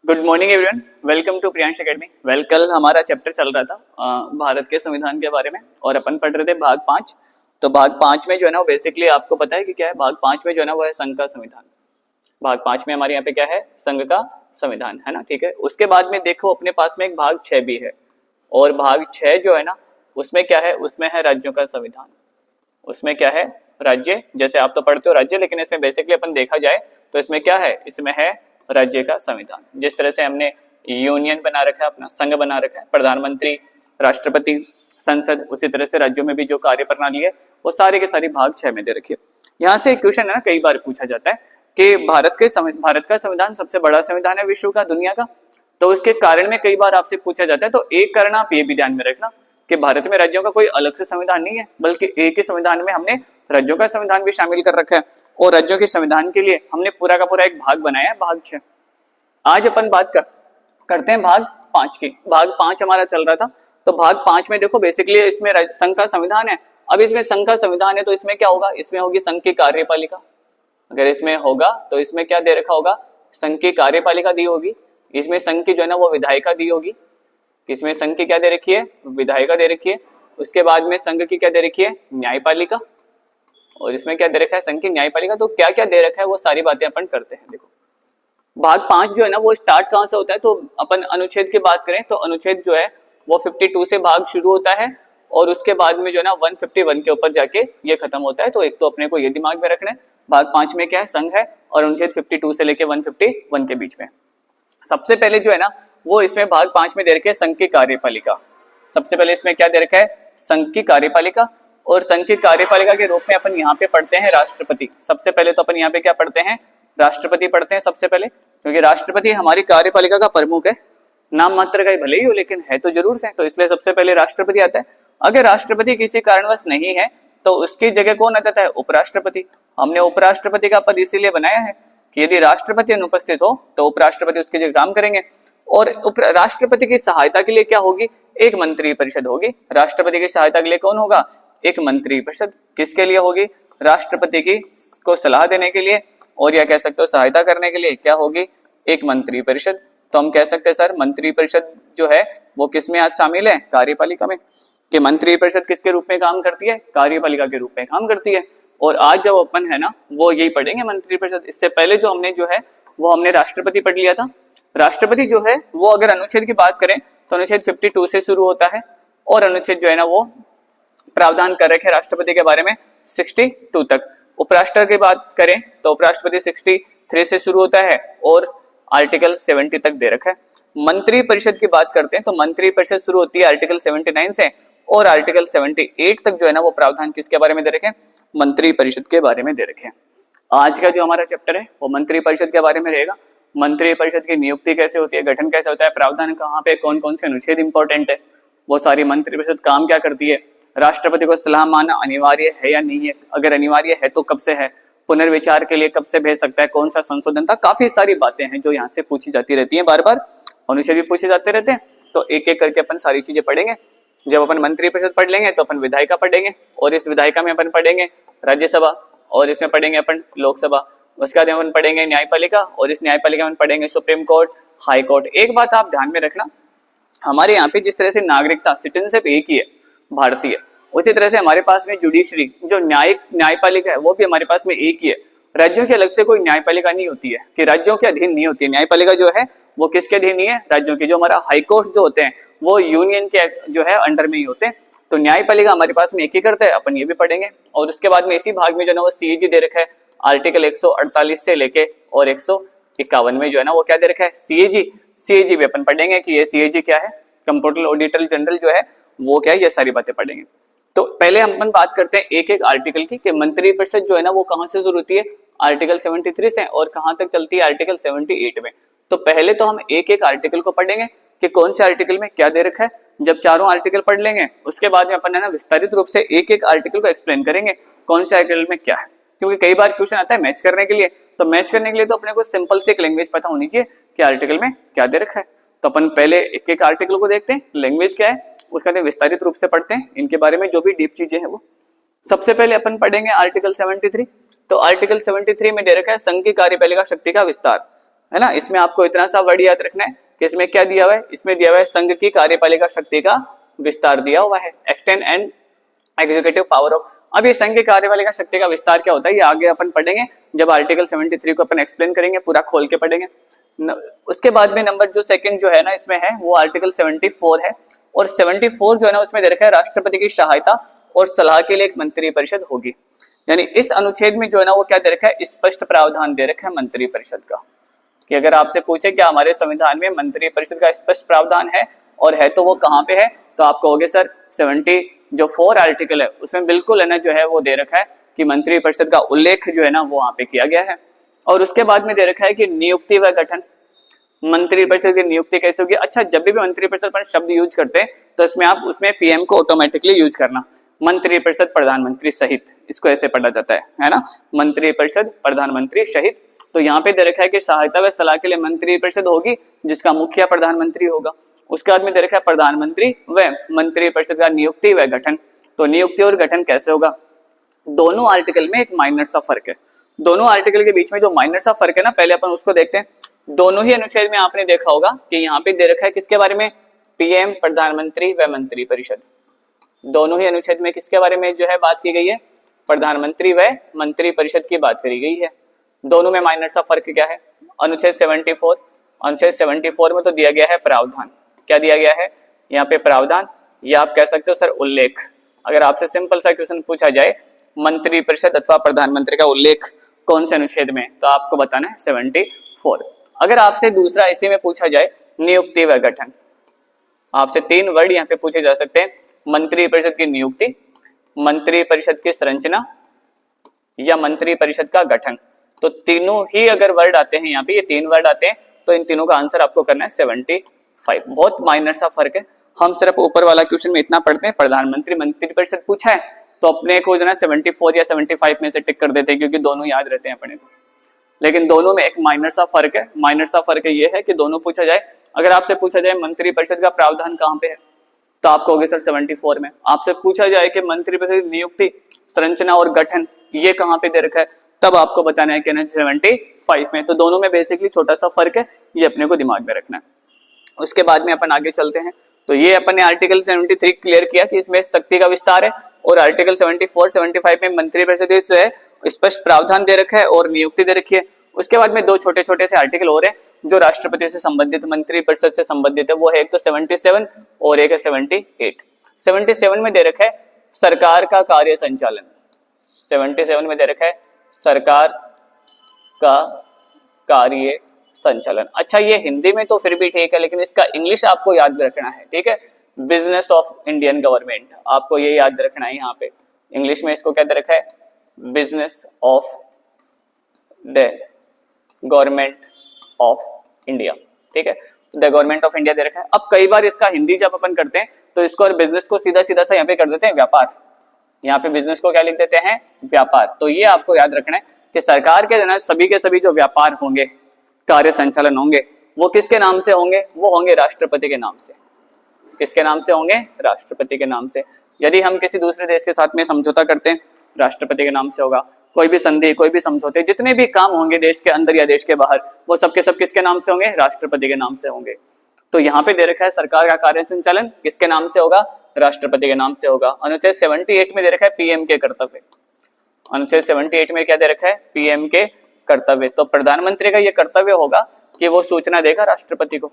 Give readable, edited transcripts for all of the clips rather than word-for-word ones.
Good morning everyone, welcome to Priyansh academy. कल हमारा chapter चल रहा था भारत के संविधान के बारे में और अपन पढ़ रहे थे भाग 5। तो भाग 5 में जो है ना, बेसिकली आपको पता है कि क्या है। भाग 5 में जो है ना वो है संघ का संविधान। भाग 5 में हमारे यहाँ पे क्या है, संघ का संविधान है ना, ठीक है। उसके बाद में देखो अपने पास में एक भाग 6 भी है, और भाग 6 जो है ना उसमें क्या है, उसमें है राज्यों का संविधान। उसमें क्या है, राज्य। जैसे आप तो पढ़ते हो राज्य, लेकिन इसमें बेसिकली अपन देखा जाए तो इसमें क्या है, इसमें है राज्य का संविधान। जिस तरह से हमने यूनियन बना रखा है, अपना संघ बना रखा है, प्रधानमंत्री, राष्ट्रपति, संसद, उसी तरह से राज्यों में भी जो कार्य प्रणाली है वो सारे के सारी भाग 6 में दे रखी है। यहाँ से एक क्वेश्चन है ना, कई बार पूछा जाता है कि भारत का संविधान सबसे बड़ा संविधान है विश्व का, दुनिया का। तो उसके कारण में कई बार आपसे पूछा जाता है, तो एक कारण आप ये भी ध्यान में रखना कि भारत में राज्यों का कोई अलग से संविधान नहीं है, बल्कि एक ही संविधान में हमने राज्यों का संविधान भी शामिल कर रखा है। और राज्यों के संविधान के लिए हमने पूरा का पूरा एक भाग बनाया है, भाग 6। आज अपन बात करते हैं भाग 5 की। भाग 5 हमारा चल रहा था, तो भाग 5 में देखो बेसिकली इसमें संघ का संविधान है। अब इसमें संघ का संविधान है तो इसमें क्या होगा, इसमें होगी संघ की कार्यपालिका। अगर इसमें होगा तो इसमें क्या दे रखा होगा, संघ की कार्यपालिका दी होगी। इसमें संघ की जो है ना वो विधायिका दी होगी। इसमें संघ की क्या दे रखी है, विधायिका दे रखी है। उसके बाद में संघ की क्या दे रखी है, न्यायपालिका। और इसमें क्या दे रखा है, संघ की न्यायपालिका। तो क्या क्या दे रखा है वो सारी बातें अपन करते हैं। देखो भाग 5 जो है ना वो स्टार्ट कहां से होता है, तो अपन अनुच्छेद की बात करें तो अनुच्छेद जो है वो 52 से भाग शुरू होता है, और उसके बाद में जो है ना 151 के ऊपर जाके ये खत्म होता है। तो एक तो अपने को ये दिमाग में रखना है, भाग 5 में क्या है, संघ है, और अनुच्छेद 52 से लेके 151 के बीच में। सबसे पहले जो है ना वो इसमें भाग 5 में दे रखे है संघ की कार्यपालिका। सबसे पहले इसमें क्या दे रखा है, संघ की कार्यपालिका। और संघ की कार्यपालिका के रूप में अपन यहाँ पे पढ़ते हैं राष्ट्रपति। सबसे पहले तो अपन यहाँ पे क्या पढ़ते हैं, राष्ट्रपति पढ़ते हैं सबसे पहले, क्योंकि राष्ट्रपति हमारी कार्यपालिका का प्रमुख है। नाम मात्र का ही भले ही हो, लेकिन है तो जरूर से, तो इसलिए सबसे पहले राष्ट्रपति आता है। अगर राष्ट्रपति किसी कारणवश नहीं है तो उसकी जगह कौन आ जाता है, उपराष्ट्रपति। हमने उपराष्ट्रपति का पद इसीलिए बनाया है कि यदि राष्ट्रपति अनुपस्थित हो तो उपराष्ट्रपति उसकी जगह काम करेंगे। और राष्ट्रपति की सहायता के लिए क्या होगी, एक मंत्री परिषद होगी। राष्ट्रपति की सहायता के लिए कौन होगा, एक मंत्री परिषद। किसके लिए होगी, राष्ट्रपति की को सलाह देने के लिए, और या कह सकते हो सहायता करने के लिए क्या होगी, एक मंत्री परिषद। तो हम कह सकते हैं सर मंत्री परिषद जो है वो किस में आज शामिल है, कार्यपालिका में। कि मंत्री परिषद किसके रूप में काम करती है, कार्यपालिका के रूप में काम करती है। और आज जब अपन है ना वो यही पढ़ेंगे मंत्री परिषद। इससे पहले जो हमने जो है वो हमने राष्ट्रपति पढ़ लिया था। राष्ट्रपति जो है वो अगर अनुच्छेद की बात करें तो अनुच्छेद 52 से शुरू होता है, और अनुच्छेद जो है ना वो प्रावधान कर रखे राष्ट्रपति के बारे में 62 तक। उपराष्ट्र की बात करें तो उपराष्ट्रपति 63 से शुरू होता है और आर्टिकल 70 तक दे रखा है। मंत्री परिषद की बात करते हैं तो मंत्री परिषद शुरू होती है आर्टिकल 79 से, और आर्टिकल 78 तक जो है ना वो प्रावधान किसके बारे में दे रखे हैं, मंत्री परिषद के बारे में दे रखे हैं। आज का जो हमारा चैप्टर है वो मंत्री परिषद के बारे में रहेगा। मंत्री परिषद की नियुक्ति कैसे होती है, गठन कैसे होता है, प्रावधान कहाँ पे, कौन कौन से अनुच्छेद इंपॉर्टेंट है, वो सारी मंत्री परिषद काम क्या करती है, राष्ट्रपति को सलाह मानना अनिवार्य है या नहीं है, अगर अनिवार्य है तो कब से है, पुनर्विचार के लिए कब से भेज सकता है, कौन सा संशोधन था। काफी सारी बातें हैं जो यहाँ से पूछी जाती रहती हैं, बार बार अनुच्छेद भी पूछे जाते रहते हैं। तो एक एक करके अपन सारी चीजें पढ़ेंगे। जब अपन मंत्री परिषद पढ़ लेंगे तो अपन विधायिका पढ़ेंगे, और इस विधायिका में अपन पढ़ेंगे राज्यसभा, और इसमें पढ़ेंगे अपन लोकसभा। उसके बाद अपन पढ़ेंगे न्यायपालिका, और इस न्यायपालिका में पढ़ेंगे सुप्रीम कोर्ट, हाई कोर्ट। एक बात आप ध्यान में रखना, हमारे यहाँ पे जिस तरह से नागरिकता सिटीजनशिप एक ही है, भारतीय, उसी तरह से हमारे पास में जुडिशरी जो न्यायपालिका है वो भी हमारे पास में एक ही है। राज्यों के अलग से कोई न्यायपालिका नहीं होती है, कि राज्यों के अधीन नहीं होती है। न्यायपालिका जो है वो किसके अधीन नहीं है, राज्यों के। जो हमारा हाई कोर्ट जो होते हैं वो यूनियन के जो है अंडर में ही होते हैं। तो न्यायपालिका हमारे पास में एक ही करता है, अपन ये भी पढ़ेंगे। और उसके बाद में इसी भाग में जो है वो सीएजी दे रखा है, आर्टिकल 148 से लेके और 151 में जो है ना वो क्या दे रखा है, सीएजी। सीएजी भी अपन पढ़ेंगे कि ये सीएजी क्या है, कंप्यूटर ऑडिटर जनरल जो है वो क्या है, ये सारी बातें पढ़ेंगे। तो पहले हम अपन बात करते हैं एक एक आर्टिकल की, कि मंत्री परिषद जो है ना वो कहां से शुरू होती है, आर्टिकल 73 से, और कहां तक चलती है, आर्टिकल 78 में। तो पहले तो हम एक एक आर्टिकल को पढ़ेंगे कि कौन से आर्टिकल में क्या दे रखा है। जब चारों आर्टिकल पढ़ लेंगे उसके बाद में अपन है ना विस्तारित रूप से एक एक आर्टिकल को एक्सप्लेन करेंगे कौन से आर्टिकल में क्या है। क्योंकि कई बार क्वेश्चन आता है मैच करने के लिए, तो मैच करने के लिए तो अपने को सिंपल से एक लैंग्वेज पता होनी चाहिए कि आर्टिकल में क्या दे रखा है। तो अपन पहले एक एक आर्टिकल को देखते हैं, लैंग्वेज क्या है, उसका विस्तारित रूप से पढ़ते हैं, इनके बारे में जो भी डीप चीजें हैं वो। सबसे पहले अपन पढ़ेंगे आर्टिकल 73। तो आर्टिकल 73 में दे रखा है संघ की कार्यपालिका शक्ति का विस्तार। है ना। इसमें आपको इतना सा वर्ड याद रखना है कि इसमें क्या दिया हुआ है, इसमें दिया हुआ है संघ की कार्यपालिका शक्ति का विस्तार दिया हुआ है, extend and executive power of. अब ये संघ की कार्यपालिका शक्ति का विस्तार क्या होता है ये आगे अपन पढ़ेंगे, जब आर्टिकल 73 को अपन एक्सप्लेन करेंगे, पूरा खोल के पढ़ेंगे। उसके बाद में नंबर जो सेकंड जो है ना इसमें है वो आर्टिकल 74 है, और 74 जो है ना उसमें दे रखा है राष्ट्रपति की सहायता और सलाह के लिए एक मंत्री परिषद होगी। यानी इस अनुच्छेद में जो है ना वो क्या दे रखा है, स्पष्ट प्रावधान दे रखा है मंत्री परिषद का, कि अगर आपसे पूछे क्या हमारे संविधान में मंत्री परिषद का स्पष्ट प्रावधान है और है तो वो कहाँ पे है, तो आप कहोगे सर 74 आर्टिकल है उसमें बिल्कुल है ना जो है वो दे रखा है कि मंत्री परिषद का उल्लेख जो है ना वो वहां पे किया गया है। और उसके बाद में दे रखा है कि नियुक्ति व गठन, मंत्री परिषद की नियुक्ति कैसे होगी। अच्छा, जब भी मंत्री परिषद पर शब्द यूज करते हैं तो इसमें आप उसमें पीएम को ऑटोमेटिकली यूज करना, मंत्री परिषद प्रधानमंत्री सहित, इसको ऐसे पढ़ा जाता है ना, मंत्री परिषद प्रधानमंत्री सहित। तो यहाँ पे दे रखा है कि सहायता व सलाह के लिए मंत्री परिषद होगी जिसका मुखिया प्रधानमंत्री होगा। उसके बाद में दे रखा है प्रधानमंत्री व मंत्री परिषद का नियुक्ति व गठन। तो नियुक्ति और गठन कैसे होगा, दोनों आर्टिकल में एक माइनर सा फर्क है, दोनों आर्टिकल के बीच में जो माइनर सा फर्क है ना पहले अपन उसको देखते हैं। दोनों ही अनुच्छेद में आपने देखा होगा कि यहाँ पे दे रखा है किसके बारे में, पीएम, प्रधानमंत्री व मंत्री परिषद। दोनों ही अनुच्छेद में किसके बारे में जो है बात की गई है, प्रधानमंत्री व मंत्री परिषद की बात करी गई है। दोनों में माइनर सा फर्क क्या है, अनुच्छेद 74, अनुच्छेद 74 में तो दिया गया है प्रावधान, क्या दिया गया है यहाँ पे प्रावधान, या आप कह सकते हो सर उल्लेख। अगर आपसे सिंपल सा क्वेश्चन पूछा जाए मंत्री परिषद अथवा प्रधानमंत्री का उल्लेख कौन से अनुच्छेद में, तो आपको बताना है 74। अगर आपसे दूसरा इसी में पूछा जाए नियुक्ति व गठन, आपसे 3 वर्ड यहाँ पे पूछे जा सकते हैं, मंत्री परिषद की नियुक्ति, मंत्री परिषद की संरचना या मंत्री परिषद का गठन। तो तीनों ही अगर वर्ड आते हैं यहाँ पे, ये 3 वर्ड आते हैं, तो इन तीनों का आंसर आपको करना है 75। बहुत माइनर सा फर्क है, हम सिर्फ ऊपर वाला क्वेश्चन में इतना पढ़ते हैं प्रधानमंत्री मंत्री परिषद पूछा है तो अपने को जो है 74 या 75 में से टिक कर देते हैं क्योंकि दोनों याद रहते हैं अपने को। लेकिन दोनों में एक माइनर सा फर्क है, माइनर सा फर्क ये है कि दोनों पूछा जाए, अगर आपसे पूछा जाए मंत्री परिषद का प्रावधान कहाँ पे है तो आप कहोगे सर 74 में। आपसे पूछा जाए कि मंत्री परिषद नियुक्ति, संरचना और गठन ये कहाँ पे दे रखा है, तब आपको बताना है कि 75 में। तो दोनों में बेसिकली छोटा सा फर्क है, ये अपने को दिमाग में रखना है। उसके बाद में अपन आगे चलते हैं, तो ये अपन ने आर्टिकल 73 क्लियर किया कि इसमें शक्ति का विस्तार है, और आर्टिकल 74, 75 में मंत्री परिषद जो है स्पष्ट प्रावधान दे रखा है और नियुक्ति दे रखी है। उसके बाद में 2 छोटे छोटे से आर्टिकल और है जो राष्ट्रपति से संबंधित, मंत्री परिषद से संबंधित है, वो है एक तो 77 और एक है 78। 77 में दे रखा है सरकार का कार्य संचालन, 77 में दे रखा है सरकार का कार्य संचालन। अच्छा, ये हिंदी में तो फिर भी ठीक है, लेकिन इसका इंग्लिश आपको याद रखना है, ठीक है, बिजनेस ऑफ इंडियन गवर्नमेंट, आपको ये याद रखना है। यहाँ पे इंग्लिश में इसको क्या दे रखा है, business of the government of India, ठीक है, द गवर्नमेंट ऑफ इंडिया दे रखा है। अब कई बार इसका हिंदी जब अपन करते हैं तो इसको और बिजनेस को सीधा सीधा सा यहाँ पे कर देते हैं व्यापार, यहाँ पे बिजनेस को क्या लिख देते हैं, व्यापार। तो ये आपको याद रखना है कि सरकार के ना सभी के सभी जो व्यापार होंगे, कार्य संचालन होंगे, वो किसके नाम से होंगे, वो होंगे राष्ट्रपति के नाम से। किसके नाम से होंगे, राष्ट्रपति के नाम से। यदि हम किसी दूसरे देश के साथ में समझौता करते हैं, राष्ट्रपति के नाम से होगा। कोई भी संधि, कोई भी समझौते, जितने भी काम होंगे देश के अंदर या देश के बाहर, वो सबके सब किसके नाम से होंगे, राष्ट्रपति के नाम से होंगे। तो यहाँ पे दे रखा है सरकार का कार्य संचालन किसके नाम से होगा, राष्ट्रपति के नाम से होगा। अनुच्छेद 78 में दे रखा है पीएम के कर्तव्य, अनुच्छेद 78 में क्या दे रखा है, पीएम के कर्तव्य। तो प्रधानमंत्री का ये कर्तव्य होगा कि वो सूचना देगा राष्ट्रपति को,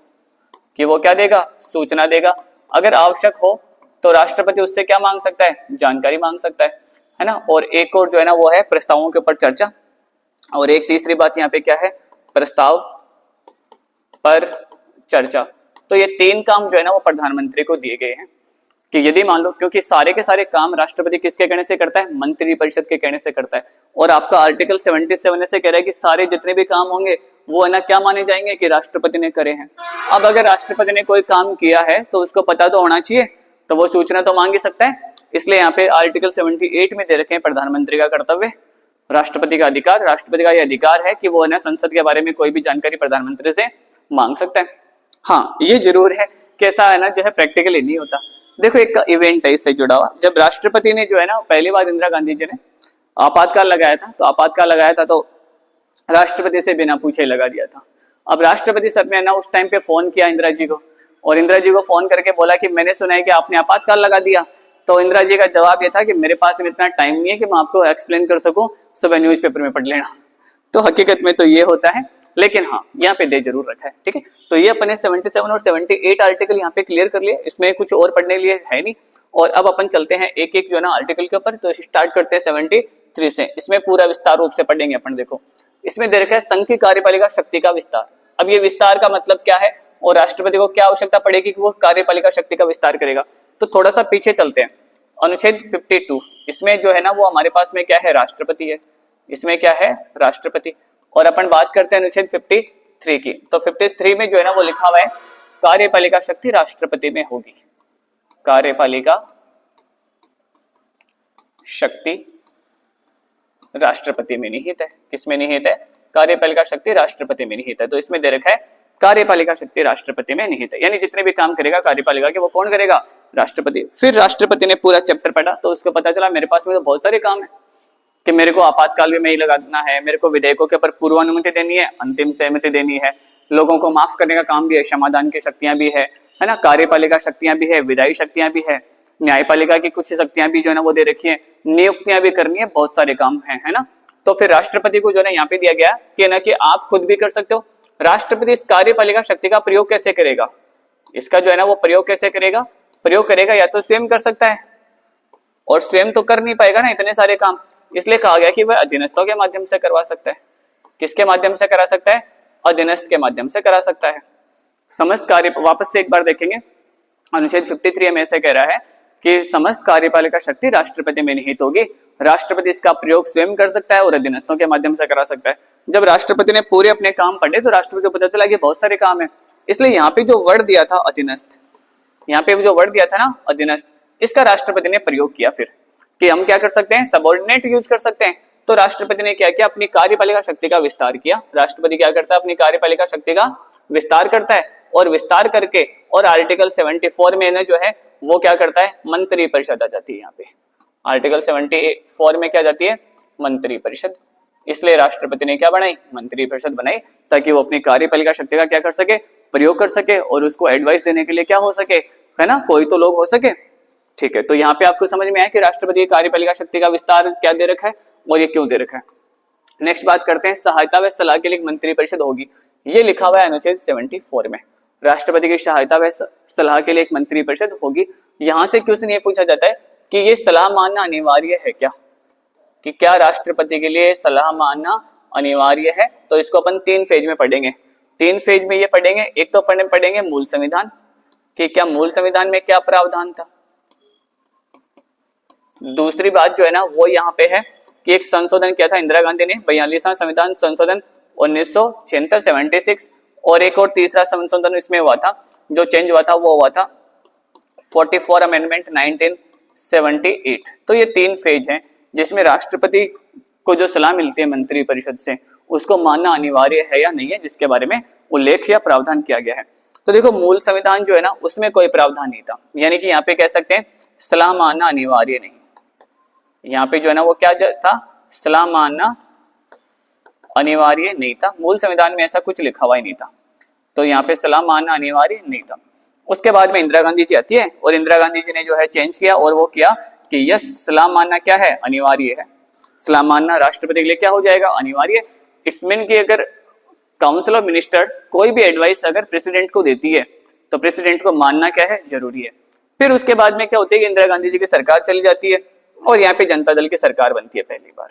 कि वो क्या देगा, सूचना देगा। अगर आवश्यक हो तो राष्ट्रपति उससे क्या मांग सकता है, जानकारी मांग सकता है ना। और एक और जो है ना वो है प्रस्तावों के ऊपर चर्चा, और एक तीसरी बात यहाँ पे क्या है, प्रस्ताव पर चर्चा। तो ये 3 काम जो है ना वो प्रधानमंत्री को दिए गए हैं कि यदि मान लो, क्योंकि सारे के सारे काम राष्ट्रपति किसके कहने से करता है, मंत्री परिषद के कहने से करता है। और आपका आर्टिकल 77 से कह रहा है कि सारे जितने भी काम होंगे वो है ना क्या माने जाएंगे, कि राष्ट्रपति ने करे हैं। अब अगर राष्ट्रपति ने कोई काम किया है तो उसको पता तो होना चाहिए, तो वो सूचना तो मांग ही सकता है। इसलिए यहाँ पे आर्टिकल 78 में दे रखे हैं प्रधानमंत्री का कर्तव्य, राष्ट्रपति का अधिकार। राष्ट्रपति का यह अधिकार है कि वो है ना संसद के बारे में कोई भी जानकारी प्रधानमंत्री से मांग सकता है। हाँ, ये जरूर है कि ऐसा है ना जो है प्रैक्टिकली नहीं होता। देखो, एक इवेंट है इससे जुड़ा हुआ, जब राष्ट्रपति ने जो है ना पहली बार इंदिरा गांधी जी ने आपातकाल लगाया था, तो आपातकाल लगाया था तो राष्ट्रपति से बिना पूछे लगा दिया था। अब राष्ट्रपति सर ने ना उस टाइम पे फोन किया इंदिरा जी को, और इंदिरा जी को फोन करके बोला कि मैंने सुना है कि आपने आपातकाल लगा दिया। तो इंदिरा जी का जवाब ये था कि मेरे पास में इतना टाइम नहीं है कि मैं आपको एक्सप्लेन कर सकूं, सुबह न्यूज़पेपर में पढ़ लेना। तो हकीकत में तो ये होता है, लेकिन हाँ यहाँ पे दे जरूर रखा है, ठीक है। तो ये अपने 77 और 78 आर्टिकल यहाँ पे क्लियर कर लिए, इसमें कुछ और पढ़ने के लिए है नहीं। और अब अपन चलते हैं एक एक जो है ना आर्टिकल के ऊपर। तो स्टार्ट करते हैं 73 से, इसमें पूरा विस्तार रूप से पढ़ेंगे अपन। देखो इसमें दे रखा है संघ की कार्यपालिका शक्ति का विस्तार। अब ये विस्तार का मतलब क्या है और राष्ट्रपति को क्या आवश्यकता पड़ेगी कि वो कार्यपालिका शक्ति का विस्तार करेगा। तो थोड़ा सा पीछे चलते हैं, अनुच्छेद 52, इसमें जो है ना वो हमारे पास में क्या है, राष्ट्रपति है। इसमें क्या है, राष्ट्रपति। और अपन बात करते हैं अनुच्छेद 53 की। तो 53 में जो है ना वो लिखा हुआ है कार्यपालिका शक्ति राष्ट्रपति में होगी। कार्यपालिका शक्ति राष्ट्रपति में निहित है। किसमें निहित है, कार्यपालिका शक्ति राष्ट्रपति में निहित है। तो इसमें दे रखा है कार्यपालिका शक्ति राष्ट्रपति में निहित है, यानी जितने भी काम करेगा कार्यपालिका के वो कौन करेगा, राष्ट्रपति। फिर राष्ट्रपति ने पूरा चैप्टर पढ़ा तो उसको पता चला मेरे पास में तो बहुत सारे काम है कि मेरे को आपातकाल में ही लगाना है, मेरे को विधेयकों के ऊपर पूर्वानुमति देनी है, अंतिम सहमति देनी है, लोगों को माफ करने का काम भी है, क्षमादान की शक्तियां भी है ना, कार्यपालिका शक्तियां भी है, विधायी शक्तियां भी है, न्यायपालिका की कुछ शक्तियां भी जो है ना वो दे रखी है, नियुक्तियां भी करनी है, बहुत सारे काम है ना। तो फिर राष्ट्रपति को जो है ना यहाँ पे दिया गया कि ना कि आप खुद भी कर सकते हो। राष्ट्रपति इस कार्यपालिका शक्ति का प्रयोग कैसे करेगा, इसका जो है ना वो प्रयोग कैसे करेगा, प्रयोग करेगा या तो स्वयं कर सकता है, और स्वयं तो कर नहीं पाएगा ना इतने सारे काम, इसलिए कहा गया कि वह अधीनस्थों के माध्यम से करवा सकता है। किसके माध्यम से करा सकता है, अधीनस्थ के माध्यम से करा सकता है। समस्त कार्य, वापस से एक बार देखेंगे, अनुच्छेद 53 में ऐसे कह रहा है कि समस्त कार्यपालिका शक्ति राष्ट्रपति में निहित होगी। राष्ट्रपति इसका प्रयोग स्वयं कर सकता है और अधीनस्थों के माध्यम से करा सकता है। जब राष्ट्रपति ने पूरे अपने काम पढ़े तो राष्ट्रपति को पता चला कि बहुत सारे काम है, इसलिए यहाँ पे जो वर्ड दिया था अधीनस्थ, यहाँ पे जो वर्ड दिया था ना अधीनस्थ, इसका राष्ट्रपति ने प्रयोग किया फिर कि हम क्या कर सकते हैं, सबऑर्डिनेट यूज कर सकते हैं। तो राष्ट्रपति ने क्या किया, अपनी कार्यपालिका शक्ति का विस्तार किया। राष्ट्रपति क्या करता है, अपनी कार्यपालिका शक्ति का विस्तार करता है, और विस्तार करके और आर्टिकल 74 में ना जो है वो क्या करता है, मंत्री परिषद आ जाती है। यहाँ पे आर्टिकल 74 में क्या जाती है, मंत्री परिषद। इसलिए राष्ट्रपति ने क्या बनाई, मंत्री परिषद बनाई, ताकि वो अपनी कार्यपालिका शक्ति का क्या कर सके, प्रयोग कर सके, और उसको एडवाइस देने के लिए क्या हो सके, है ना, कोई तो लोग हो सके। ठीक है, तो यहाँ पे आपको समझ में आया कि राष्ट्रपति की कार्यपालिका शक्ति का विस्तार क्या दे रखा है और ये क्यों दे रखा है। नेक्स्ट बात करते हैं, सहायता व सलाह के लिए मंत्री परिषद होगी। ये लिखा हुआ है अनुच्छेद 74 में, राष्ट्रपति की सहायता व सलाह के लिए एक मंत्री परिषद होगी। यहाँ से क्वेश्चन ये पूछा जाता है कि ये सलाह मानना अनिवार्य है क्या, कि क्या राष्ट्रपति के लिए सलाह मानना अनिवार्य है। तो इसको अपन 3 फेज में पढ़ेंगे। 3 फेज में ये पढ़ेंगे, एक तो पढ़ेंगे मूल संविधान, कि क्या मूल संविधान में क्या प्रावधान था। दूसरी बात जो है ना वो यहाँ पे है कि एक संशोधन किया था इंदिरा गांधी ने, 42वां संविधान संशोधन 1976 76, और एक और तीसरा संशोधन इसमें हुआ था, जो चेंज हुआ था वो हुआ था 44 अमेंडमेंट 1978। तो ये 3 फेज हैं जिसमें राष्ट्रपति को जो सलाह मिलती है मंत्री परिषद से उसको मानना अनिवार्य है या नहीं है, जिसके बारे में उल्लेख या प्रावधान किया गया है। तो देखो मूल संविधान जो है ना उसमें कोई प्रावधान नहीं था, यानी कि यहाँ पे कह सकते हैं सलाह मानना अनिवार्य नहीं। यहाँ पे जो है ना वो क्या था, सलाह मानना अनिवार्य नहीं था। मूल संविधान में ऐसा कुछ लिखा हुआ ही नहीं था, तो यहाँ पे सलाह मानना अनिवार्य नहीं था। उसके बाद में इंदिरा गांधी जी आती है, और इंदिरा गांधी जी ने जो है चेंज किया, और वो किया कि यस सलाह मानना क्या है, अनिवार्य है। सलाह मानना राष्ट्रपति के लिए क्या हो जाएगा, अनिवार्य। इट्स मीन कि अगर काउंसिल ऑफ मिनिस्टर्स कोई भी एडवाइस अगर प्रेसिडेंट को देती है तो प्रेसिडेंट को मानना क्या है, जरूरी है। फिर उसके बाद में क्या होती है कि इंदिरा गांधी जी की सरकार चली जाती है, और यहाँ पे जनता दल की सरकार बनती है पहली बार,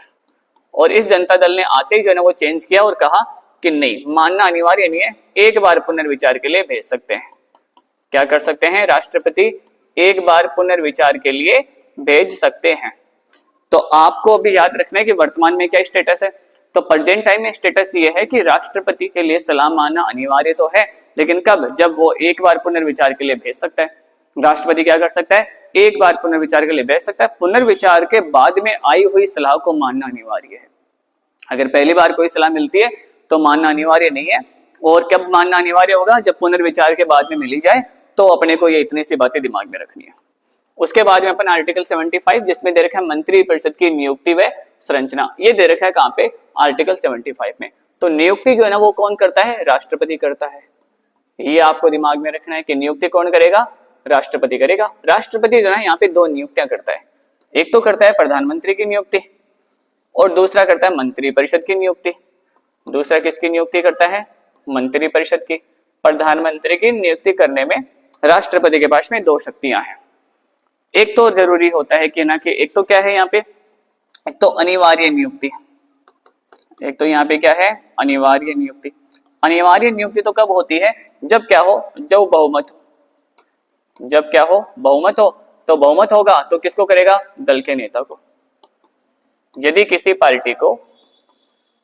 और इस जनता दल ने आते ही जो है ना वो चेंज किया और कहा कि नहीं, मानना अनिवार्य नहीं है, एक बार पुनर्विचार के लिए भेज सकते हैं। क्या कर सकते हैं, राष्ट्रपति एक बार पुनर्विचार के लिए भेज सकते हैं। तो आपको अभी याद रखना है कि वर्तमान में क्या स्टेटस है। तो प्रेजेंट टाइम में स्टेटस ये है कि राष्ट्रपति के लिए सलाह मानना अनिवार्य तो है, लेकिन कब, जब वो एक बार पुनर्विचार के लिए भेज सकता है। राष्ट्रपति क्या कर सकता है, एक बार पुनर्विचार के लिए भेज सकता है। पुनर्विचार के बाद में आई हुई सलाह को मानना अनिवार्य है। अगर पहली बार कोई सलाह मिलती है तो मानना अनिवार्य नहीं है। और कब मानना अनिवार्य होगा, जब पुनर्विचार के बाद में मिली जाए। तो अपने को ये इतनी सी बातें दिमाग में रखनी है। उसके बाद में अपन आर्टिकल 75 जिसमें दे रखा है मंत्री परिषद की नियुक्ति व संरचना, ये दे रखा है कहाँ पे, आर्टिकल 75 में। तो नियुक्ति जो है ना वो कौन करता है, राष्ट्रपति करता है। ये आपको दिमाग में रखना है कि नियुक्ति कौन करेगा, राष्ट्रपति करेगा। राष्ट्रपति जो है यहाँ पे दो नियुक्तियां करता है, एक तो करता है प्रधानमंत्री की नियुक्ति और दूसरा करता है मंत्री परिषद की नियुक्ति। दूसरा किसकी नियुक्ति करता है, मंत्री परिषद की। प्रधानमंत्री की नियुक्ति करने में राष्ट्रपति के पास में दो शक्तियां हैं। एक तो जरूरी होता है कि ना कि एक तो क्या है यहाँ पे, एक तो अनिवार्य नियुक्ति, एक तो यहाँ पे क्या है, अनिवार्य नियुक्ति। अनिवार्य नियुक्ति तो कब होती है, जब क्या हो, जब बहुमत हो। जब क्या हो, बहुमत हो। तो बहुमत होगा तो किसको करेगा, दल के नेता को। यदि किसी पार्टी को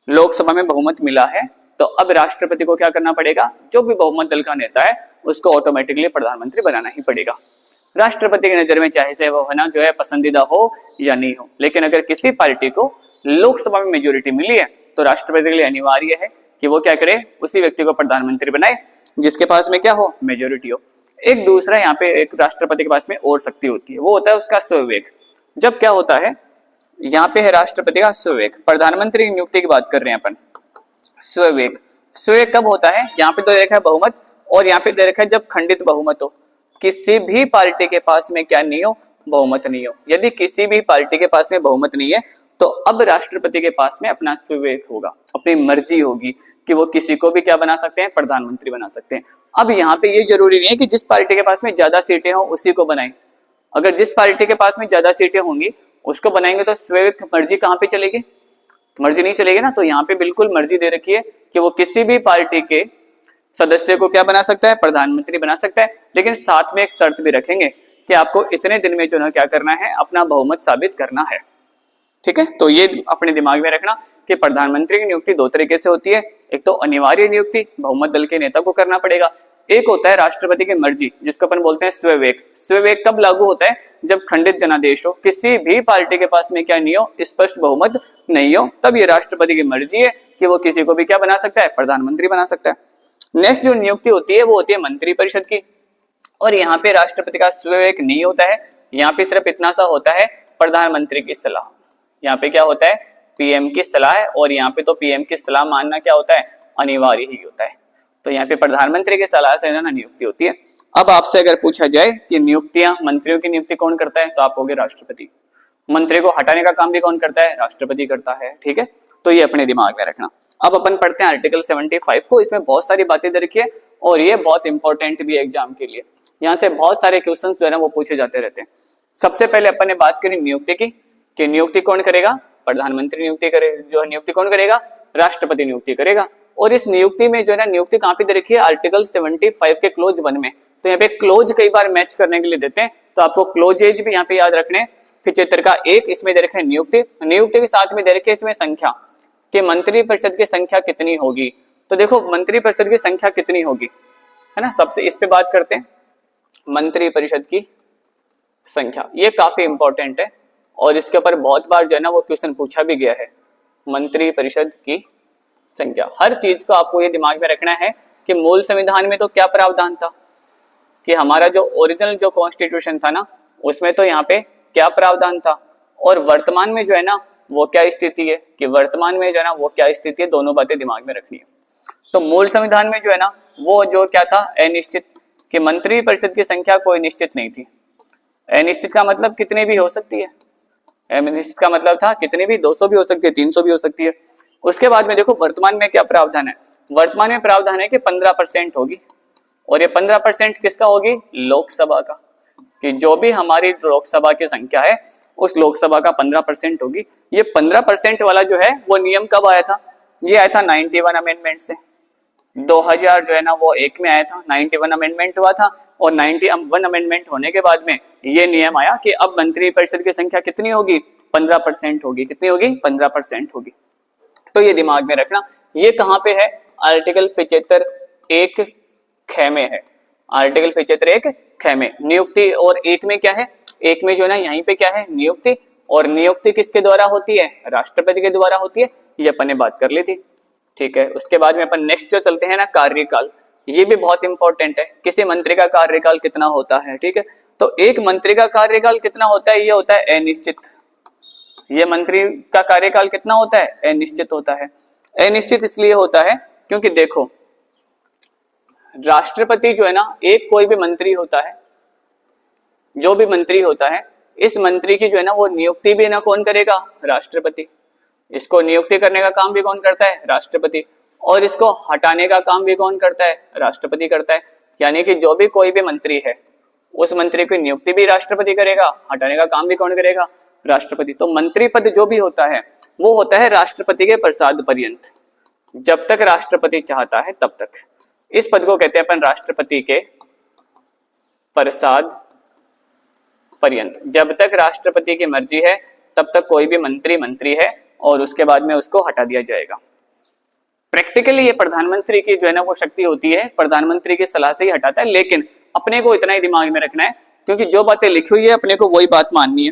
लोकसभा में बहुमत मिला है तो अब राष्ट्रपति को क्या करना पड़ेगा, जो भी बहुमत दल का नेता है उसको ऑटोमेटिकली प्रधानमंत्री बनाना ही पड़ेगा। राष्ट्रपति की नजर में चाहे से वो होना जो है पसंदीदा हो या नहीं हो, लेकिन अगर किसी पार्टी को लोकसभा में मेजोरिटी मिली है तो राष्ट्रपति के लिए अनिवार्य है कि वो क्या करे, उसी व्यक्ति को प्रधानमंत्री बनाए जिसके पास में क्या हो, मेजोरिटी हो। एक दूसरा यहाँ पे एक राष्ट्रपति के पास में और शक्ति होती है, वो होता है उसका स्वविवेक। जब क्या होता है, यहाँ पे है राष्ट्रपति का स्वविवेक, प्रधानमंत्री की नियुक्ति की बात कर रहे हैं अपन। स्वविवेक, स्वविवेक कब होता है, यहाँ पे तो दे रखा है बहुमत और यहाँ पे दे रखा है जब खंडित बहुमत हो, किसी भी पार्टी के पास में क्या नहीं हो, बहुमत नहीं हो। यदि किसी भी पार्टी के पास में बहुमत नहीं है तो अब राष्ट्रपति के पास में अपना स्वविवेक होगा, अपनी मर्जी होगी कि वो किसी को भी क्या बना सकते हैं, प्रधानमंत्री बना सकते हैं। अब यहाँ पे ये जरूरी नहीं है कि जिस पार्टी के पास में ज्यादा सीटें हो उसी को बनाए। अगर जिस पार्टी के पास में ज्यादा सीटें होंगी उसको बनाएंगे तो स्वविवेक मर्जी कहाँ पे चलेगी, मर्जी नहीं चलेगी ना। तो यहाँ पे बिल्कुल मर्जी दे रखी है कि वो किसी भी पार्टी के सदस्य को क्या बना सकता है, प्रधानमंत्री बना सकता है। लेकिन साथ में एक शर्त भी रखेंगे कि आपको इतने दिन में जो है क्या करना है, अपना बहुमत साबित करना है। ठीक है, तो ये अपने दिमाग में रखना कि प्रधानमंत्री की नियुक्ति दो तरीके से होती है। एक तो अनिवार्य नियुक्ति, बहुमत दल के नेता को करना पड़ेगा। एक होता है राष्ट्रपति की मर्जी, जिसको अपन बोलते हैं स्वविवेक। स्वविवेक कब लागू होता है, जब खंडित जनादेश हो, किसी भी पार्टी के पास में क्या नहीं हो, स्पष्ट बहुमत नहीं हो, तब ये राष्ट्रपति की मर्जी है कि वो किसी को भी क्या बना सकता है, प्रधानमंत्री बना सकता है। नेक्स्ट जो नियुक्ति होती है वो होती है मंत्री परिषद की, और यहाँ पे राष्ट्रपति का स्वविवेक नहीं होता है। यहाँ पे सिर्फ इतना सा होता है, प्रधानमंत्री की सलाह। यहाँ पे क्या होता है, पीएम की सलाह है, और यहाँ पे तो पीएम की सलाह मानना क्या होता है, अनिवार्य ही होता है। तो यहाँ पे प्रधानमंत्री की सलाह से ना नियुक्ति होती है। अब आपसे अगर पूछा जाए कि नियुक्तियां, मंत्रियों की नियुक्ति कौन करता है, तो आप कहोगे राष्ट्रपति। मंत्री को हटाने का काम भी कौन करता है, राष्ट्रपति करता है। ठीक है, तो ये अपने दिमाग में रखना। अब अपन पढ़ते हैं आर्टिकल 75 को। इसमें बहुत सारी बातें दे रखी है और ये बहुत इंपॉर्टेंट भी है एग्जाम के लिए। यहाँ से बहुत सारे क्वेश्चंस जो है ना वो पूछे जाते रहते हैं। सबसे पहले अपन ने बात करी नियुक्ति की, कि नियुक्ति कौन करेगा, प्रधानमंत्री नियुक्ति करे, जो है नियुक्ति कौन करेगा, राष्ट्रपति नियुक्ति करेगा। और इस नियुक्ति में जो है ना नियुक्ति कहाँ पे दे रखी है, आर्टिकल 75 के क्लोज 1 में। तो यहाँ पे क्लोज कई बार मैच करने के लिए देते हैं, तो आपको क्लोजेज भी यहाँ पे याद रखने। फिर चित्र का 1 इसमें दे रखे है नियुक्ति, नियुक्ति के साथ में दे रखे इसमें संख्या, कि मंत्री परिषद की संख्या कितनी होगी। तो देखो मंत्री परिषद की संख्या कितनी होगी, है ना, सबसे इस पे बात करते हैं। मंत्री परिषद की संख्या, ये काफी इंपॉर्टेंट है और इसके ऊपर बहुत बार जो है ना वो क्वेश्चन पूछा भी गया है। मंत्री परिषद की संख्या, हर चीज को आपको ये दिमाग में रखना है कि मूल संविधान में तो क्या प्रावधान था, कि हमारा जो ओरिजिनल जो कॉन्स्टिट्यूशन था ना उसमें तो यहाँ पे क्या प्रावधान था, और वर्तमान में जो है ना वो क्या स्थिति है, कि वर्तमान में जो है ना वो क्या स्थिति है, दोनों बातें दिमाग में रखनी है। तो मूल संविधान में जो है ना वो जो क्या था, अनिश्चित, कि मंत्री परिषद की संख्या कोई निश्चित नहीं थी। अनिश्चित का मतलब कितने भी हो सकती है, अनिश्चित का मतलब था कितने भी, 200 भी हो सकती है, 300 भी हो सकती है। उसके बाद में देखो वर्तमान में क्या प्रावधान है, वर्तमान में प्रावधान है कि 15% होगी, और ये 15% किसका होगी, लोकसभा का, कि जो भी हमारी लोकसभा की संख्या है उस लोकसभा का 15% होगी। ये 15% वाला जो है वो नियम कब आया था, ये आया था 91 अमेंडमेंट से। 2000 जो है ना वो 1 में आया था, 91 अमेंडमेंट हुआ था, और 91 अमेंडमेंट होने के बाद में ये नियम आया कि अब मंत्री परिषद की संख्या कितनी होगी, 15% होगी। कितनी होगी, 15% होगी। तो ये दिमाग में रखना। ये कहाँ पे है, आर्टिकल 75 1 ख में है, आर्टिकल 75 1 ख में नियुक्ति। और 1 में क्या है, 1 में जो है ना यहीं पे क्या है, नियुक्ति, और नियुक्ति किसके द्वारा होती है, राष्ट्रपति के द्वारा होती है। ये अपन ने बात कर ली थी। ठीक है, उसके बाद में अपन नेक्स्ट जो चलते हैं ना, कार्यकाल। ये भी बहुत इंपॉर्टेंट है, किसी मंत्री का कार्यकाल कितना होता है। ठीक है, तो एक मंत्री का कार्यकाल कितना होता है, ये होता है अनिश्चित। ये मंत्री का कार्यकाल कितना होता है, अनिश्चित होता है। अनिश्चित इसलिए होता है क्योंकि देखो, राष्ट्रपति जो है ना, एक कोई भी मंत्री होता है, जो भी मंत्री होता है, इस मंत्री की जो है ना वो नियुक्ति भी ना कौन करेगा, राष्ट्रपति। इसको नियुक्ति करने का काम भी कौन करता है, राष्ट्रपति। और इसको हटाने का काम भी कौन करता है, राष्ट्रपति करता है। यानी कि जो भी कोई भी मंत्री है, उस मंत्री की नियुक्ति भी राष्ट्रपति करेगा, हटाने का काम भी कौन करेगा, राष्ट्रपति। तो मंत्री पद जो भी होता है वो होता है राष्ट्रपति के प्रसाद पर्यंत, जब तक राष्ट्रपति चाहता है तब तक। इस पद को कहते हैं अपन राष्ट्रपति के प्रसाद पर्यंत। जब तक राष्ट्रपति की मर्जी है तब तक कोई भी मंत्री है और उसके बाद में उसको हटा दिया जाएगा। प्रैक्टिकली ये प्रधानमंत्री की जो है ना वो शक्ति होती है, प्रधानमंत्री की सलाह से ही हटाता है। लेकिन अपने को इतना ही दिमाग में रखना है, क्योंकि जो बातें लिखी हुई है अपने को वही बात माननी है,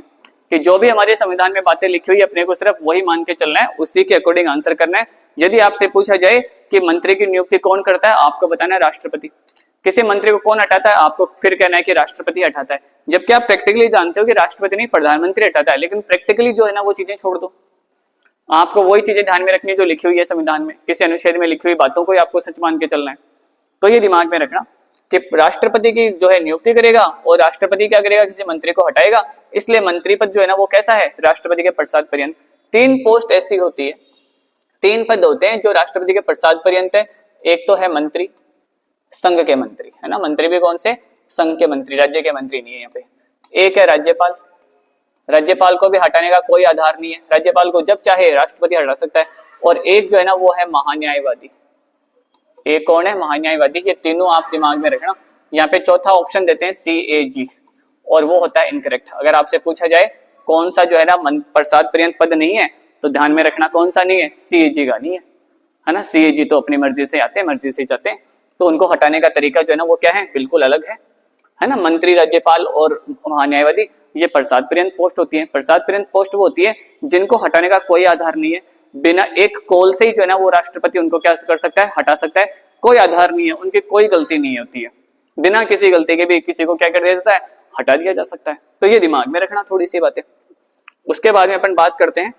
कि जो भी हमारे संविधान में बातें लिखी हुई है अपने को सिर्फ वही मान के चलना है, उसी के अकॉर्डिंग आंसर करना है। यदि आपसे पूछा जाए कि मंत्री की नियुक्ति कौन करता है, आपको बताना है राष्ट्रपति। किसी मंत्री को कौन हटाता है, आपको फिर कहना है कि राष्ट्रपति हटाता है। जबकि आप प्रैक्टिकली जानते हो कि राष्ट्रपति नहीं, प्रधानमंत्री हटाता है। लेकिन प्रैक्टिकली जो है ना वो चीजें छोड़ दो, आपको वही चीजें ध्यान में रखनी जो लिखी हुई है संविधान में, किसी अनुच्छेद में लिखी हुई बातों को ही आपको सच मान के चलना है। तो ये दिमाग में रखना कि राष्ट्रपति की जो है नियुक्ति करेगा और राष्ट्रपति क्या करेगा, किसी मंत्री को हटाएगा। इसलिए मंत्री पद जो है ना वो कैसा है, राष्ट्रपति के प्रसाद पर्यंत। 3 पोस्ट ऐसी होती है, 3 पद होते हैं जो राष्ट्रपति के प्रसाद पर्यंत है। एक तो है मंत्री, संघ के मंत्री, है ना। मंत्री भी कौन से, संघ के मंत्री, राज्य के मंत्री नहीं है यहाँ पे। एक है राज्यपाल, राज्यपाल को भी हटाने का कोई आधार नहीं है, राज्यपाल को जब चाहे राष्ट्रपति हटा सकता है। और एक जो है ना वो है महान्यायवादी। एक कौन है, महान्यायवादी। ये तीनों आप दिमाग में रखना। यहाँ पे चौथा ऑप्शन देते हैं CAG, और वो होता है इनकरेक्ट। अगर आपसे पूछा जाए कौन सा जो है ना प्रसाद पर्यंत पद नहीं है, तो ध्यान में रखना कौन सा नहीं है, CAG का नहीं है ना। CAG तो अपनी मर्जी से आते हैं, मर्जी से जाते हैं, तो उनको हटाने का तरीका जो है ना वो क्या है, बिल्कुल अलग है ना। मंत्री, राज्यपाल और महान्यायवादी ये प्रसाद पर्यंत पोस्ट होती है। प्रसाद पर्यंत पोस्ट वो होती है जिनको हटाने का कोई आधार नहीं है, बिना एक कॉल से ही जो है ना वो राष्ट्रपति उनको क्या कर सकता है, हटा सकता है। कोई आधार नहीं है, उनकी कोई गलती नहीं होती है, बिना किसी गलती के भी किसी को क्या कर दिया जाता है, हटा दिया जा सकता है। तो ये दिमाग में रखना थोड़ी सी बातें। उसके बाद में अपन बात करते हैं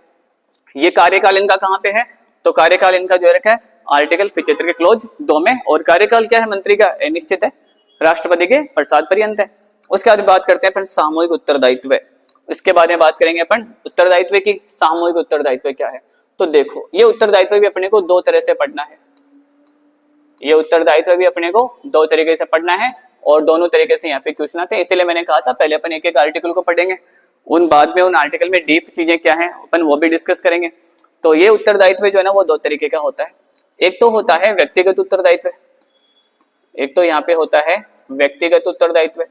ये कार्यकाल इनका कहाँ पे है, तो कार्यकाल इनका जो रखा है आर्टिकल 75 के क्लोज 2 में। और कार्यकाल क्या है मंत्री का, अनिश्चित है, राष्ट्रपति के प्रसाद पर्यंत है। उसके बाद बात करते हैं अपन सामूहिक उत्तरदायित्व। इसके बारे में बात करेंगे अपन उत्तरदायित्व की। सामूहिक उत्तरदायित्व क्या है, तो देखो ये उत्तरदायित्व भी अपने को 2 तरह से पढ़ना है। ये उत्तरदायित्व भी अपने को 2 तरीके से पढ़ना है, और दोनों तरीके से यहाँ पे क्वेश्चन आते हैं। इसलिए मैंने कहा था पहले अपन एक एक आर्टिकल को पढ़ेंगे, उन बाद में उन आर्टिकल में डीप चीजें क्या है अपन वो भी डिस्कस करेंगे। तो ये उत्तरदायित्व जो है ना वो 2 तरीके का होता है। एक तो होता है व्यक्तिगत उत्तरदायित्व, एक तो यहाँ पे होता है व्यक्तिगत उत्तरदायित्व,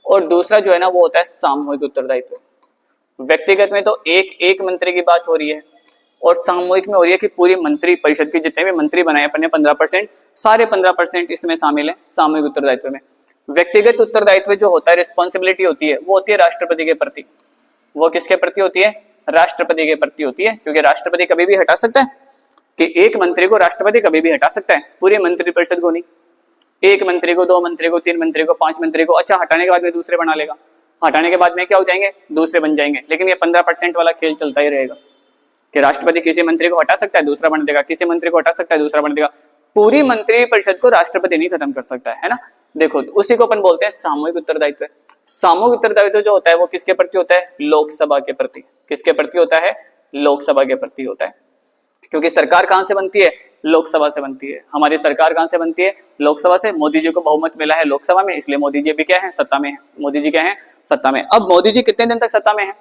और दूसरा जो है ना वो होता है सामूहिक उत्तरदायित्व। व्यक्तिगत में तो एक मंत्री की बात हो रही है, और सामूहिक में हो रही है कि पूरी मंत्री परिषद के जितने भी मंत्री बनाए अपन ने 15%, सारे 15% इसमें शामिल है सामूहिक उत्तरदायित्व में। व्यक्तिगत उत्तरदायित्व जो होता है, रिस्पॉन्सिबिलिटी होती है, वो होती है राष्ट्रपति के प्रति। वो किसके प्रति होती है, राष्ट्रपति के प्रति होती है, क्योंकि राष्ट्रपति कभी भी हटा सकता है, कि एक मंत्री को राष्ट्रपति कभी भी हटा सकता है, पूरी मंत्री परिषद को नहीं। एक मंत्री को, 2 मंत्री को, 3 मंत्री को, 5 मंत्री को, अच्छा हटाने के बाद में दूसरे बना लेगा, हटाने के बाद में क्या हो जाएंगे, दूसरे बन जाएंगे। लेकिन ये 15% वाला खेल चलता ही रहेगा कि राष्ट्रपति किसी मंत्री को हटा सकता है, दूसरा बन देगा, किसी मंत्री को हटा सकता है, दूसरा बन देगा। पूरी मंत्री परिषद को राष्ट्रपति नहीं खत्म कर सकता है ना। देखो उसी को अपन बोलते हैं सामूहिक उत्तरदायित्व। सामूहिक उत्तरदायित्व जो होता है वो किसके प्रति होता है, लोकसभा के प्रति। किसके प्रति होता है, लोकसभा के प्रति होता है, क्योंकि सरकार कहां से बनती है, लोकसभा से बनती है। हमारी सरकार कहां से बनती है, लोकसभा से। मोदी जी को बहुमत मिला है लोकसभा में, इसलिए मोदी जी भी क्या है, सत्ता में है। मोदी जी क्या है, सत्ता में। अब मोदी जी कितने दिन तक सत्ता में है,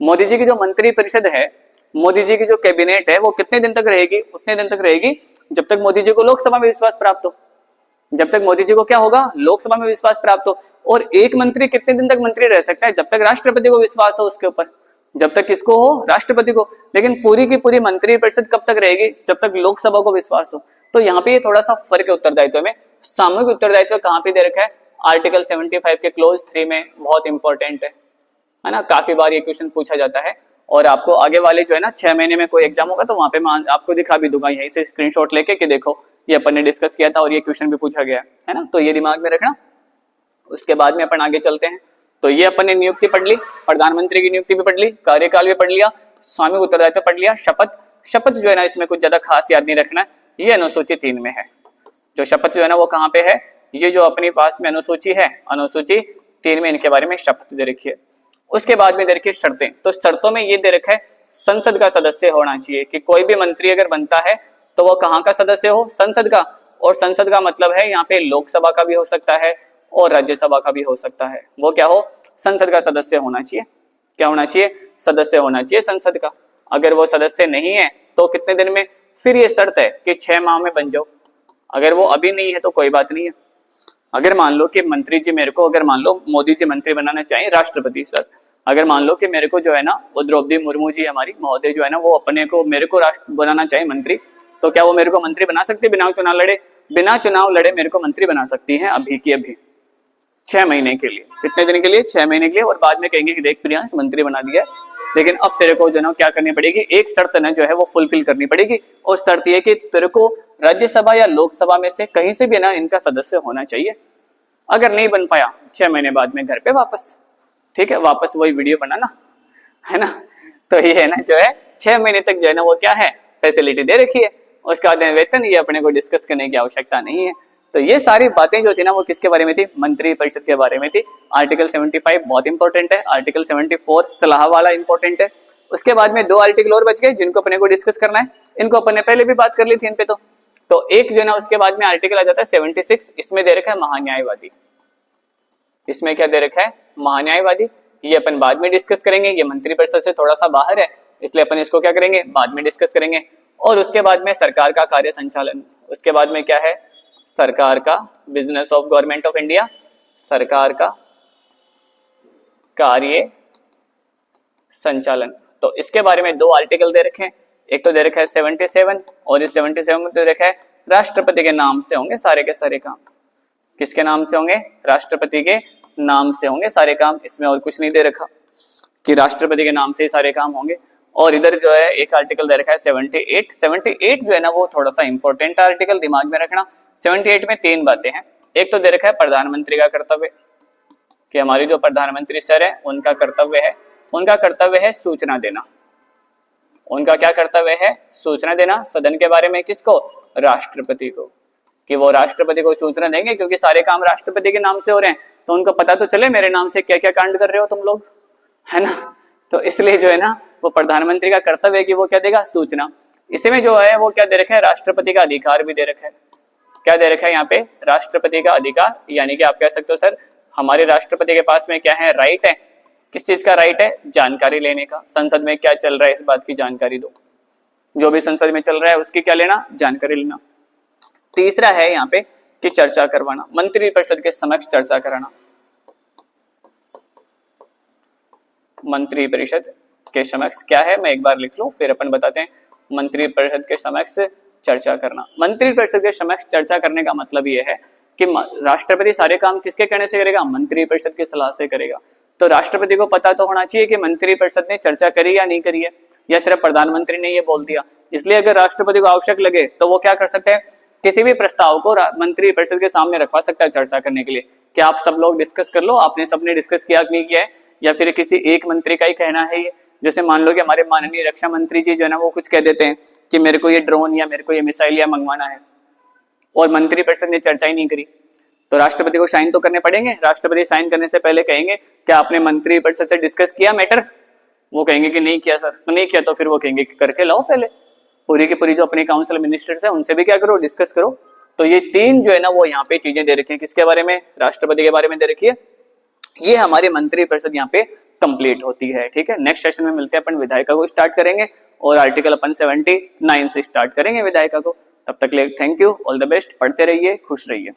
मोदी जी की जो मंत्री परिषद है, मोदी जी की जो कैबिनेट है, वो कितने दिन तक रहेगी, उतने दिन तक रहेगी जब तक मोदी जी को लोकसभा में विश्वास प्राप्त हो। जब तक मोदी जी को क्या होगा, लोकसभा में विश्वास प्राप्त हो। और एक मंत्री कितने दिन तक मंत्री रह सकता है, जब तक राष्ट्रपति को विश्वास हो उसके ऊपर, जब तक किसको हो, राष्ट्रपति को। लेकिन पूरी की पूरी मंत्री परिषद कब तक रहेगी, जब तक लोकसभा को विश्वास हो। तो यहाँ पे ये थोड़ा सा फर्क है उत्तरदायित्व में। सामूहिक उत्तरदायित्व कहाँ पे दे रखा है, आर्टिकल 75 के क्लोज 3 में, बहुत इंपॉर्टेंट है ना। काफी बार ये क्वेश्चन पूछा जाता है, और आपको आगे वाले जो है ना 6 महीने में कोई एग्जाम होगा तो वहां पे मैं आपको दिखा भी दूंगा, यहीं से स्क्रीनशॉट लेके कि देखो ये अपन ने डिस्कस किया था और ये क्वेश्चन भी पूछा गया है ना। तो ये दिमाग में रखना। उसके बाद में अपन आगे चलते हैं। तो ये अपन ने नियुक्ति पढ़ ली, प्रधानमंत्री की नियुक्ति भी पढ़ ली, कार्यकाल भी पढ़ लिया, सामूहिक उत्तरदायित्व पढ़ लिया, शपथ, शपथ जो है ना इसमें कुछ ज्यादा खास याद नहीं रखना, ये अनुसूची 3 में है। जो शपथ जो है ना वो कहाँ पे है, ये जो अपने पास में अनुसूची है, अनुसूची 3 में इनके बारे में शपथ दे रखी है। उसके बाद में दे रखी है शर्तें, तो शर्तों में ये दे रखा है संसद का सदस्य होना चाहिए, कि कोई भी मंत्री अगर बनता है तो वो कहाँ का सदस्य हो, संसद का। और संसद का मतलब है यहाँ पे लोकसभा का भी हो सकता है और राज्यसभा का भी हो सकता है। वो क्या हो, संसद का सदस्य होना चाहिए। क्या होना चाहिए, सदस्य होना चाहिए संसद का। अगर वो सदस्य नहीं है तो कितने दिन में, फिर ये शर्त है कि 6 माह में बन जाओ। अगर वो अभी नहीं है तो कोई बात नहीं है। अगर मान लो कि मंत्री जी मेरे को, अगर मान लो मोदी जी मंत्री बनाना चाहिए, राष्ट्रपति सर, अगर मान लो कि मेरे को जो है ना वो द्रौपदी मुर्मू जी हमारी महोदय जो है ना वो अपने को मेरे को राष्ट्र बनाना चाहिए मंत्री, तो क्या वो मेरे को मंत्री बना सकती है बिना चुनाव लड़े? बिना चुनाव लड़े मेरे को मंत्री बना सकती है अभी की अभी, 6 महीने के लिए। कितने दिन के लिए? 6 महीने के लिए। और बाद में कहेंगे कि देख प्रियांश मंत्री बना दिया है, लेकिन अब तेरे को जो है क्या करनी पड़ेगी, एक शर्त ना जो है वो फुलफिल करनी पड़ेगी। और शर्त ये कि तेरे को राज्यसभा या लोकसभा में से कहीं से भी ना इनका सदस्य होना चाहिए। अगर नहीं बन पाया 6 महीने बाद में घर पे वापस, ठीक है, वापस वही वीडियो बनाना, है ना। तो ये है ना जो है 6 महीने तक जो है ना वो क्या है, फैसिलिटी दे रखी है। उसके बाद वेतन, ये अपने को डिस्कस करने की आवश्यकता नहीं है। तो ये सारी बातें जो थी ना वो किसके बारे में थी, मंत्री परिषद के बारे में थी। आर्टिकल 75 बहुत इंपॉर्टेंट है, आर्टिकल 74 सलाह वाला इंपॉर्टेंट है। उसके बाद में 2 आर्टिकल और बच गए जिनको अपने को डिस्कस करना है। इनको अपन ने पहले भी बात कर ली थी इन पे। तो एक जो है ना उसके बाद में आर्टिकल आ जाता है 76, इसमें दे रखा है महान्यायवादी। इसमें क्या दे रखा है, महान्यायवादी। ये अपन बाद में डिस्कस करेंगे, ये मंत्रिपरिषद से थोड़ा सा बाहर है, इसलिए अपन इसको क्या करेंगे, बाद में डिस्कस करेंगे। और उसके बाद में सरकार का कार्य संचालन, उसके बाद में क्या है, सरकार का, business of government of India, सरकार का कार्य संचालन। तो इसके बारे में 2 आर्टिकल दे रखे हैं। एक तो दे रखा है 77, और इस 77 में दे रखा है राष्ट्रपति के नाम से होंगे सारे के सारे काम। किसके नाम से होंगे, राष्ट्रपति के नाम से होंगे सारे काम। इसमें और कुछ नहीं दे रखा कि राष्ट्रपति के नाम से ही सारे काम होंगे। और इधर जो है एक आर्टिकल दे रखा है 78 जो है ना वो थोड़ा सा इंपॉर्टेंट आर्टिकल, दिमाग में रखना। 78 में 3 बातें हैं। एक तो दे रखा है प्रधानमंत्री का कर्तव्य, कि हमारी जो प्रधानमंत्री सर है उनका कर्तव्य है सूचना देना। उनका क्या कर्तव्य है, सूचना देना सदन के बारे में। किसको, राष्ट्रपति को, कि वो राष्ट्रपति को सूचना देंगे, क्योंकि सारे काम राष्ट्रपति के नाम से हो रहे हैं, तो उनको पता तो चले मेरे नाम से क्या क्या कांड कर रहे हो तुम लोग, है ना। तो इसलिए जो है ना वो प्रधानमंत्री का कर्तव्य है कि वो क्या देगा, सूचना। इसमें जो है वो क्या दे रखा है, राष्ट्रपति का अधिकार भी दे रखा है। क्या दे रखा है यहाँ पे, राष्ट्रपति का अधिकार। यानी कि आप कह सकते हो सर हमारे राष्ट्रपति के पास में क्या है, राइट है। किस चीज का राइट है, जानकारी लेने का। संसद में क्या चल रहा है इस बात की जानकारी दो, जो भी संसद में चल रहा है उसकी क्या लेना, जानकारी लेना। तीसरा है यहाँ पे कि चर्चा करवाना, मंत्रिपरिषद के समक्ष चर्चा कराना। मंत्रिपरिषद के समक्ष क्या है, मैं एक बार लिख लूं फिर अपन बताते हैं। मंत्रिपरिषद के समक्ष चर्चा करना। मंत्रिपरिषद के समक्ष चर्चा करने का मतलब ये है कि राष्ट्रपति सारे काम किसके कहने से करेगा, मंत्रिपरिषद की सलाह से करेगा। तो राष्ट्रपति को पता तो होना चाहिए कि मंत्रिपरिषद ने चर्चा करी या नहीं करी है, या सिर्फ प्रधानमंत्री ने ये बोल दिया। इसलिए अगर राष्ट्रपति को आवश्यक लगे तो वो क्या कर सकते हैं, किसी भी प्रस्ताव को मंत्रिपरिषद के सामने रखवा सकता है चर्चा करने के लिए, कि आप सब लोग डिस्कस कर लो, आपने सबने डिस्कस किया नहीं किया है, या फिर किसी एक मंत्री का ही कहना है ये। जैसे मान लो कि हमारे माननीय रक्षा मंत्री जी जो है ना वो कुछ कह देते हैं कि मेरे को ये ड्रोन या मेरे को ये मिसाइल या मंगवाना है, और मंत्रिपरिषद ने चर्चा ही नहीं करी, तो राष्ट्रपति को साइन तो करने पड़ेंगे। राष्ट्रपति साइन करने से पहले कहेंगे क्या आपने मंत्रिपरिषद से डिस्कस किया मैटर, वो कहेंगे कि नहीं किया सर, तो नहीं किया तो फिर वो कहेंगे कि करके लाओ पहले पूरी की पूरी जो अपने काउंसिल मिनिस्टर्स है उनसे भी क्या करो, डिस्कस करो। तो ये 3 जो है ना वो यहाँ पे चीजें दे रखी है, किसके बारे में, राष्ट्रपति के बारे में दे रखी है। ये हमारी मंत्रिपरिषद यहाँ पे कंप्लीट होती है। ठीक है, नेक्स्ट सेशन में मिलते हैं, अपन विधायिका को स्टार्ट करेंगे और आर्टिकल अपन 79 से स्टार्ट करेंगे विधायिका को। तब तक के लिए thank you, all the best, पढ़ते रहिए, खुश रहिए।